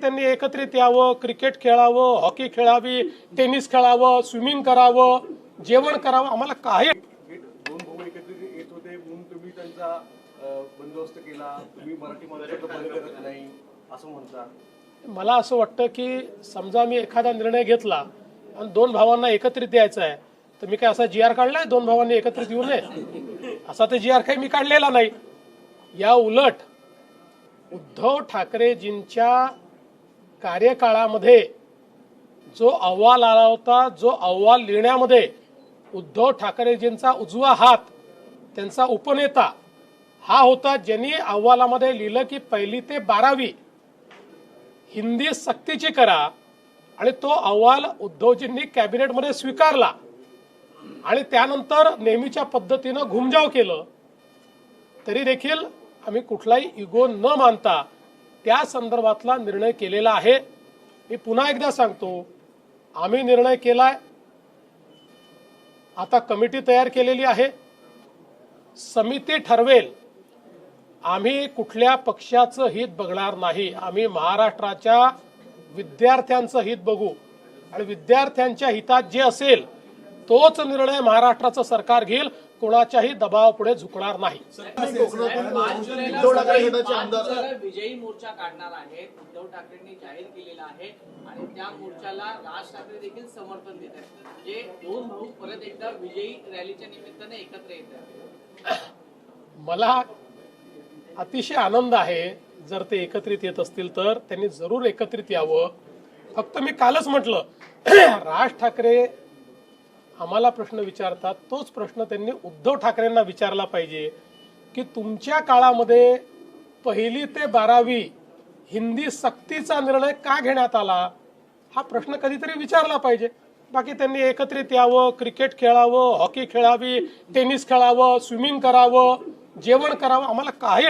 त्यांनी एकत्रित यावं, क्रिकेट खेळावं, हॉकी खेळावी, टेनिस खेळावं, स्विमिंग करावं, जेवण करावं, आम्हाला काही दोन भाऊ एकत्रित येत होते म्हणून तुम्ही त्यांचा बंदोबस्त केला, तुम्ही मराठी माणसाचं बंद करत नाही असं म्हणता. मला असं वाटतं की समजा मी एखादा निर्णय घेतला आणि दोन भावांना एकत्रित यायचं आहे तर मी काय असा GR काढलाय दोन भावांनी एकत्रित येऊ नये असा ते GR काही मी काढलेला नाही. या उलट उद्धव ठाकरेजींच्या कार्यकाळामध्ये जो अहवाल आला होता, जो अहवाल लिहिण्यामध्ये उद्धव ठाकरेजींचा उजवा हात, त्यांचा उपनेता हा होता, ज्यांनी अहवालामध्ये लिहिलं की 1ली ते 12वी हिंदी सक्तीची करा, आणि तो अहवाल उद्धवजींनी कॅबिनेटमध्ये स्वीकारला आणि त्यानंतर नेहमीच्या पद्धतीनं घुमजाव केलं. तरी देखील आम्ही कुठलाही इगो न मानता त्या संदर्भातला निर्णय केलेला आहे. मी पुन्हा एकदा सांगतो, आम्ही निर्णय केलाय, आता कमिटी तयार केलेली आहे, समिती ठरवेल. आम्ही कुठल्या पक्षाचं हित बघणार नाही, आम्ही महाराष्ट्राच्या विद्यार्थ्यांचं हित बघू आणि विद्यार्थ्यांच्या हितात जे असेल तोच निर्णय महाराष्ट्राचं सरकार घेईल, कोणाच्याही दबावापुढे झुकणार नाही. विजयी मोर्चा काढणार आहेत उद्धव ठाकरेंनी जाहीर केलेला आहे आणि त्या मोर्चाला राज ठाकरे देखील समर्थन देत आहेत. म्हणजे दोन भाऊ परत एकदा विजयी रॅलीच्या निमित्ताने एकत्र येत आहेत. मला अतिशय आनंद आहे जर ते एकत्रित येत असतील तर त्यांनी जरूर एकत्रित यावं. फक्त मी कालच म्हटलं, राज ठाकरे आम्हाला प्रश्न विचारतात, तोच प्रश्न त्यांनी उद्धव ठाकरेंना विचारला पाहिजे की तुमच्या काळामध्ये 1ली ते 12वी हिंदी सक्तीचा निर्णय का घेण्यात आला, हा प्रश्न कधीतरी विचारला पाहिजे. बाकी त्यांनी एकत्रित यावं, क्रिकेट खेळावं, हॉकी खेळावी, टेनिस खेळावं, स्विमिंग करावं, जेवण करावं, आम्हाला काही